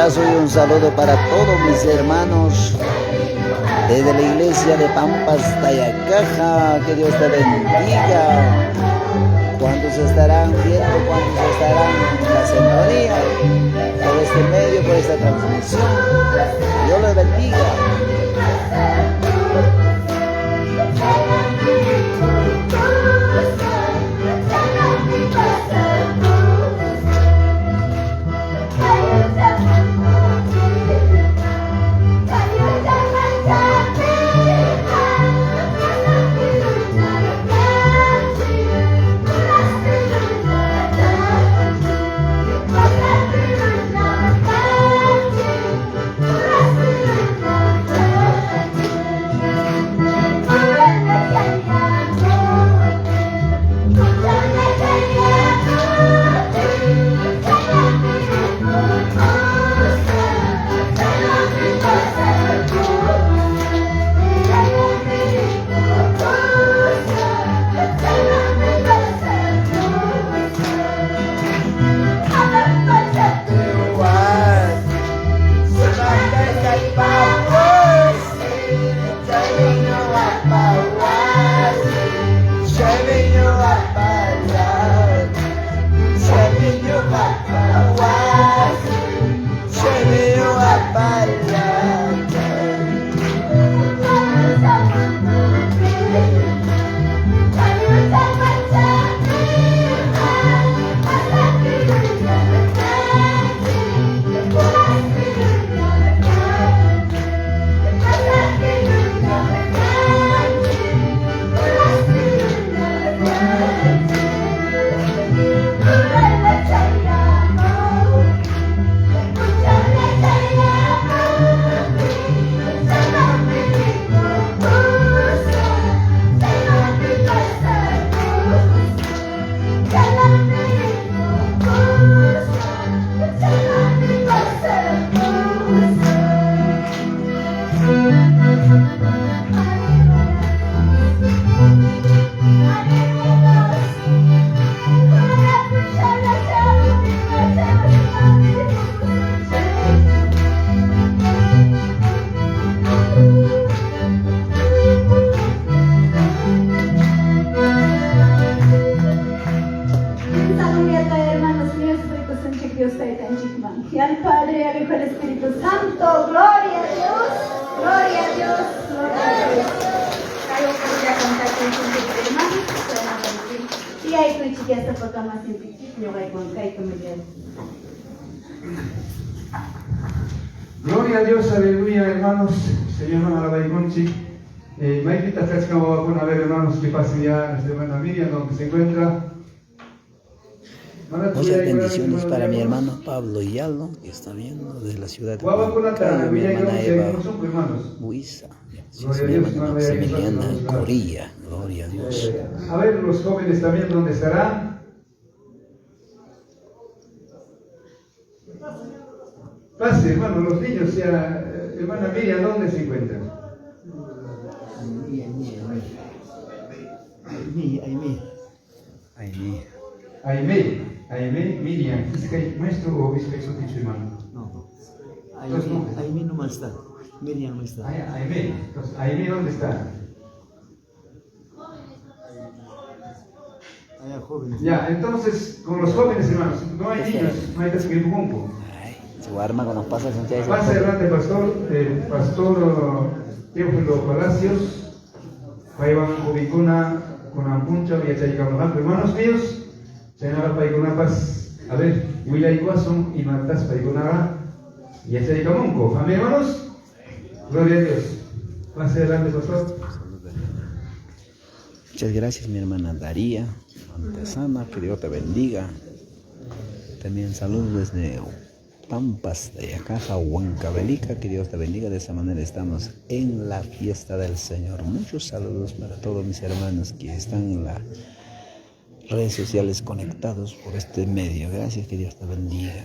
abrazo y un saludo para todos mis hermanos desde la iglesia de Pampas, Tayacaja. Que Dios te bendiga. ¿Cuántos estarán viendo? ¿Cuántos estarán en la sintonía? Por este medio, por esta transmisión. Dios les bendiga. Y al Padre, y al Hijo y al Espíritu Santo. Gloria a Dios, gloria a Dios, gloria a Dios. Algo que ya contar con sus hermanos. Y ahí con chiquita esta proclamación que yo voy con Kaito Miguel. Gloria a Dios, aleluya, hermanos. Señor, alaba y conchi. Maitita Fresca, a ver, hermanos, que pasen ya a hermana Miriam, donde se encuentra. Muchas bendiciones para mi hermano Pablo Yalo, que está viendo desde la ciudad de Huancayo, mi hermana Eva Buiza, mi hermana Maximiliana Corilla, gloria a Dios. A ver, los jóvenes también, ¿dónde estarán? Pase, hermano, los niños, hermana Miriam, ¿dónde se encuentran? Aime, Miriam, ¿es que hay maestro o es que hay su dicho, hermano? No, Entonces, Aime no está, Miriam no está. Aime, entonces, Aime, ¿dónde está? Allá jóvenes. Ya, entonces, con los jóvenes, hermanos, no hay niños, no hay que seguir un poco. Su arma cuando pasa Santiago. Pase adelante, pastor Teófilo Palacios, Paivan Jubicuna, con Ampuncha, Villachaycamonal, hermanos míos. Señora Paigunapas, a ver, Willay Guason y Matas Paigunaga y Achaycamonco. Amén, hermanos. Gloria a Dios. Pase adelante, pastor. Muchas gracias, mi hermana Daría Montesana, que Dios te bendiga. También saludos desde Pampas, Tayacaja, Huancavelica, que Dios te bendiga. De esa manera estamos en la fiesta del Señor. Muchos saludos para todos mis hermanos que están en las redes sociales conectados por este medio. Gracias, que Dios te bendiga.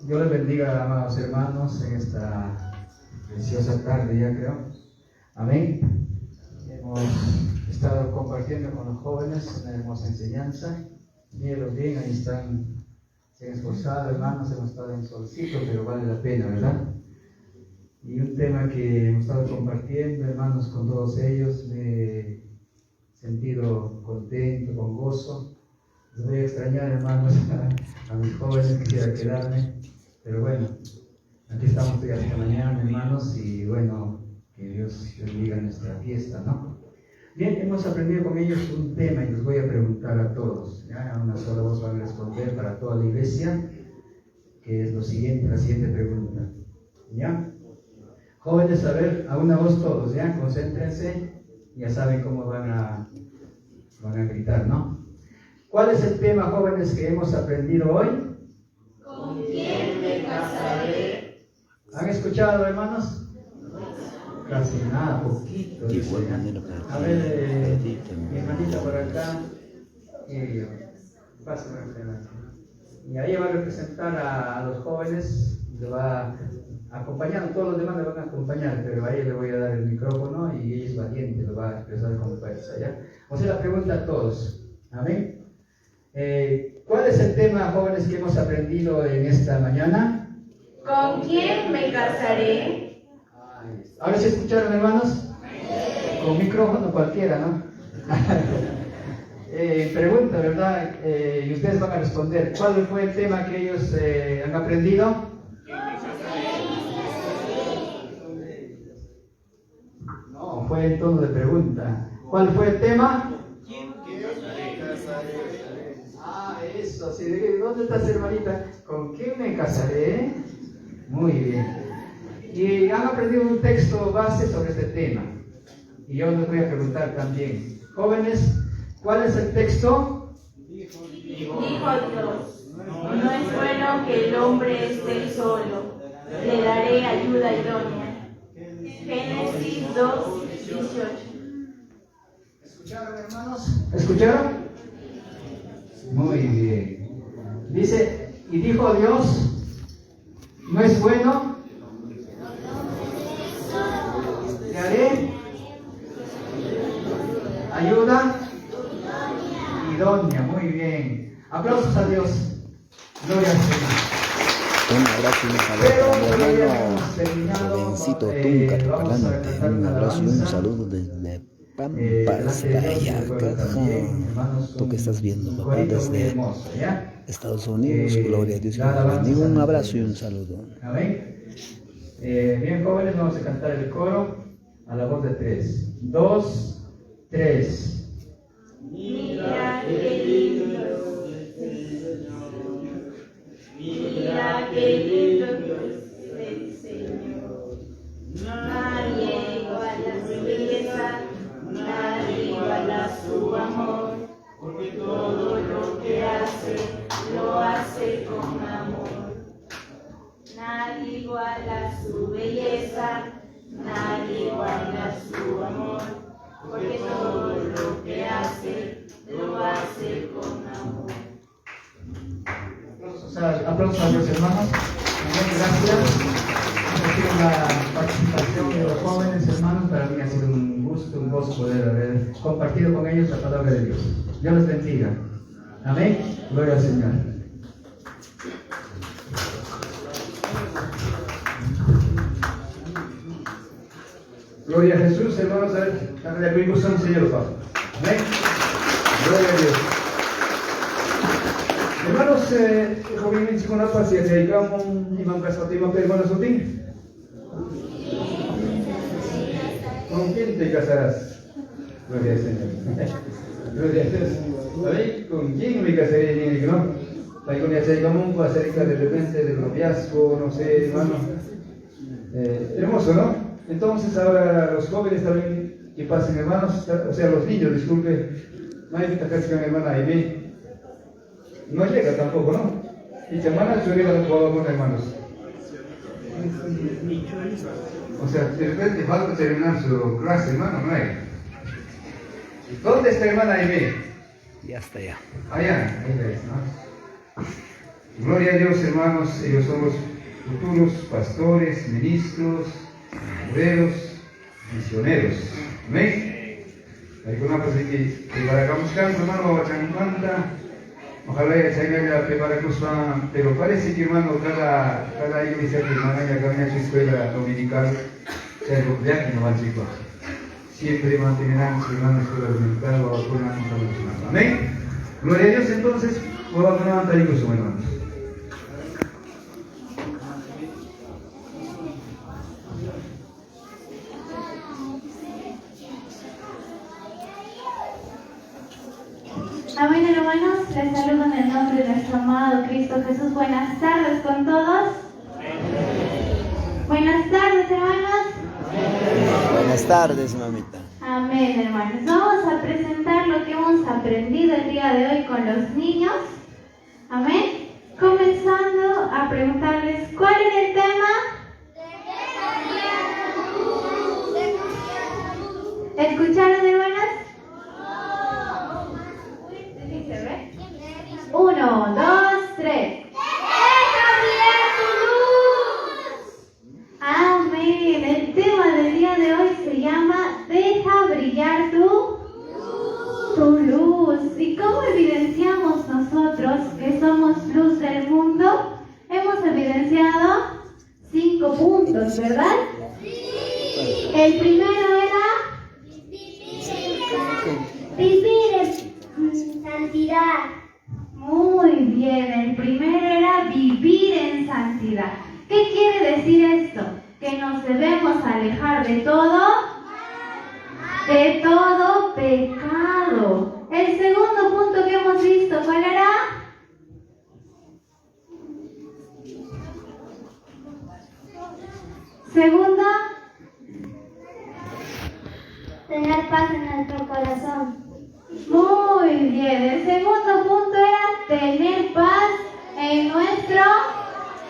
Dios les bendiga, amados hermanos, en esta preciosa tarde, ya creo. Amén. Hemos estado compartiendo con los jóvenes una hermosa enseñanza. Mírenlos bien, ahí están, se han esforzado, hermanos, hemos estado en solcito, pero vale la pena, ¿verdad? Y un tema que hemos estado compartiendo, hermanos, con todos ellos, me he sentido contento, con gozo. Les voy a extrañar, hermanos, a mis jóvenes, quisiera quedarme, pero bueno, aquí estamos hoy hasta mañana, hermanos, y bueno, que Dios bendiga nuestra fiesta, ¿no? Bien, hemos aprendido con ellos un tema y les voy a preguntar a todos, ¿ya? A una sola voz van a responder para toda la iglesia, que es lo siguiente, la siguiente pregunta, ¿ya? Jóvenes, a ver, a una voz todos, ¿ya? Concéntrense, ya saben cómo van a gritar, ¿no? ¿Cuál es el tema, jóvenes, que hemos aprendido hoy? ¿Con quién me casaré? ¿Han escuchado, hermanos? Casi nada, poquito. De igual manera A ver, mi hermanita por acá, pásame la hermana. Y ahí va a representar a los jóvenes, le va acompañando, todos los demás le van a acompañar, pero ahí le voy a dar el micrófono y ella es valiente, lo va a expresar con fuerza, ¿ya? O sea, la pregunta a todos, ¿amén? ¿Cuál es el tema, jóvenes, que hemos aprendido en esta mañana? ¿Con quién me casaré? ¿Ahora se escucharon, hermanos? Con micrófono cualquiera, ¿no? Pregunta, ¿verdad? Y ustedes van a responder. ¿Cuál fue el tema que ellos han aprendido? No, fue en tono de pregunta. ¿Cuál fue el tema? Ah, eso, sí. ¿Dónde estás, hermanita? ¿Con quién me casaré? Muy bien. Y han aprendido un texto base sobre este tema. Y yo les voy a preguntar también. Jóvenes, ¿cuál es el texto? Dijo Dios, no es bueno que el hombre esté solo, le daré ayuda idónea. Génesis 2:18. ¿Escucharon, hermanos? ¿Escucharon? Muy bien. Dice, y dijo Dios, no es bueno. Le haré ayuda idónea. Muy bien. Aplausos a Dios. Gloria al Señor. Un abrazo y un saludo para mi hermano Jovencito Tunca Tupalante. Un abrazo y un saludo desde Pampas, Tú que estás viendo, papá, desde Estados Unidos. Gloria a Dios. Un abrazo y un saludo. Amén. Bien, jóvenes, vamos a cantar el coro a la voz de 3. 2, 3. Mira qué lindo es el Señor. Mira qué lindo es el Señor. Nadie iguala su belleza, nadie iguala su amor, porque todo lo que hace, lo hace con amor. Nadie iguala su belleza, nadie iguala su amor, porque todo lo que hace, lo hace con amor. Aplausos a Dios, hermanos. Gracias. Ha sido una participación de los jóvenes, hermanos. Para mí ha sido un gusto, un gozo poder haber compartido con ellos la palabra de Dios. Dios les bendiga. Amén. Gloria al Señor. Gloria a Jesús, hermanos. A ver, dale la bendición, Señor, Padre. Amén. Gloria a Dios. Hermanos, joven con la paz y se dedicamos y vamos a hacer hermanos Sotín. ¿Con quién te casarás? Gloria al Señor. Gloria a Dios. ¿Sabéis con quién me casaré? ¿No? Ahí con el Señor acerca de repente del noviazgo, no sé, hermano. Hermoso, ¿no? Entonces ahora los jóvenes también que pasen, hermanos, o sea, los niños, disculpe, no hay que casarse con mi hermana Aimee. No llega tampoco, ¿no? Y si hermana se llega a con hermanos. O sea, de repente falta terminar su clase, hermano, no hay. ¿Dónde está hermana Aimee? Ya está ya. Allá, ahí ves, ¿no? Gloria a Dios, hermanos, ellos son los futuros pastores, ministros, obreros, misioneros. ¿Amén? Paikunapas que preparacamuscan, hermano, Bachanmanta. Ojalá ya se haya preparado, pero parece que, hermano, cada iglesia que hermana ya camina su escuela dominical, se ha que no va a chico. Siempre mantendrán su hermana escuela dominical o vacunan a los hermanos. Amén. Gloria a Dios, entonces, voy a vacunar a Tarico, hermanos. Amén, hermanos. Les saludo en el nombre de nuestro amado Cristo Jesús. Buenas tardes con todos. Buenas tardes, hermanos. Buenas tardes, mamita. Amén, hermanos. Vamos a presentar lo que hemos aprendido el día de hoy con los niños. Amén. Comenzando a preguntarles, ¿cuál es el tema? ¿Escucharon, hermanas? Uno, dos, tres. ¡Deja brillar tu luz! Amén. El tema del día de hoy se llama Deja brillar tu luz. ¿Y cómo evidenciamos nosotros que somos luz del mundo? Hemos evidenciado 5 puntos, ¿verdad? Sí. El primero era vivir en santidad. Muy bien, el primero era vivir en santidad. ¿Qué quiere decir esto? Que nos debemos alejar de todo pecado. El segundo punto que hemos visto, ¿cuál era? Segundo, tener paz en nuestro corazón. Muy bien, el segundo punto era tener paz en nuestro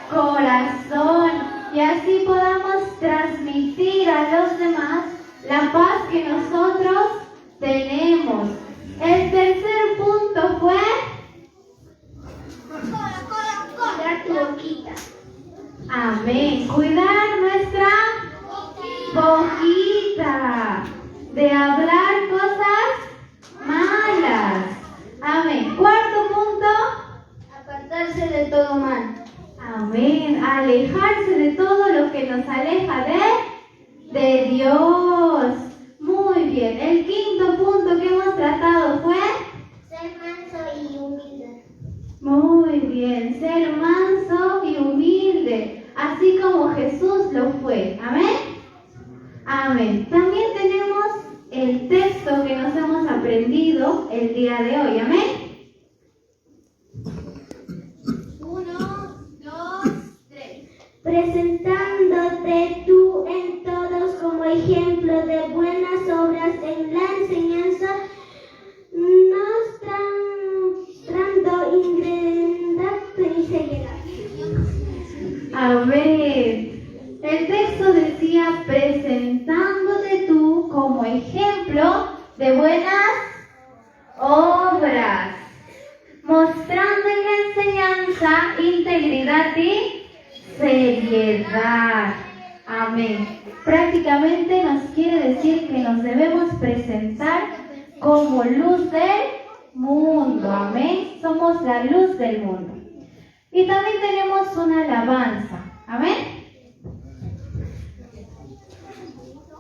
corazón y así podamos transmitir a los demás la paz que nosotros tenemos. El tercer punto fue cuidar tu boquita. Amén. Cuidar nuestra boquita de hablar cosas malas. Amén. Cuarto punto, apartarse de todo mal. Amén. Alejarse de todo lo que nos aleja de Dios. Muy bien. El quinto punto que hemos tratado fue ser manso y humilde. Muy bien. Ser manso y humilde, así como Jesús lo fue. Amén. Amén. También tenemos el texto que nos hemos aprendido el día de hoy. Amén. 1, 2, 3. Presentándote tú en todos como ejemplo de buenas obras en la enseñanza, mostrando integridad y seriedad. Amén. El texto decía, presentándote tú como ejemplo de buenas obras, mostrando en la enseñanza integridad y seriedad. Amén. Prácticamente nos quiere decir que nos debemos presentar como luz del mundo. Amén. Somos la luz del mundo. Y también tenemos una alabanza. Amén.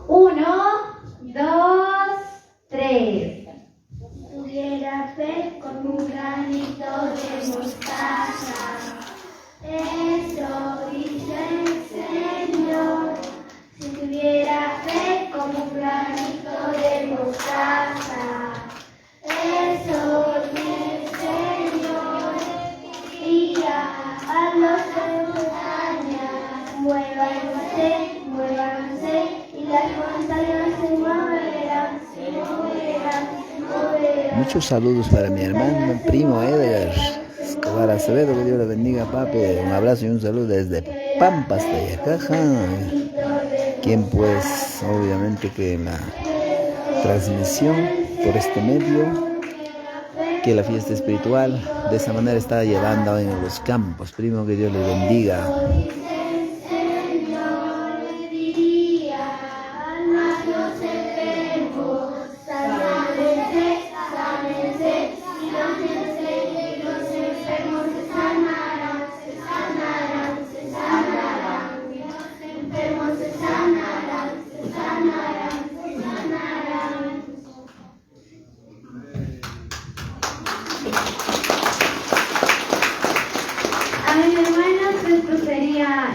1, 2, 3. Tuviera fe como un granito de mostaza. Eso dice el Señor. Si tuviera fe como un granito de mostaza. Eso dice el Señor. Diría a los de montaña, muévanse, muévanse. Y las montañas se moverán, se moverán, moverán. Muchos saludos para mi hermano, primo Edgar Escobar Acevedo, que Dios le bendiga, papi. Un abrazo y un saludo desde Pampas de Yacaja. Quien pues, obviamente que la transmisión por este medio, que la fiesta espiritual de esa manera está llevando en los campos. Primo, que Dios le bendiga. Sanando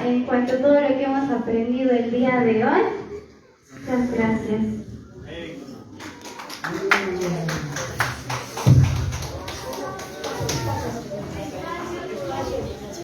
en cuanto a todo lo que hemos aprendido el día de hoy. Muchas gracias.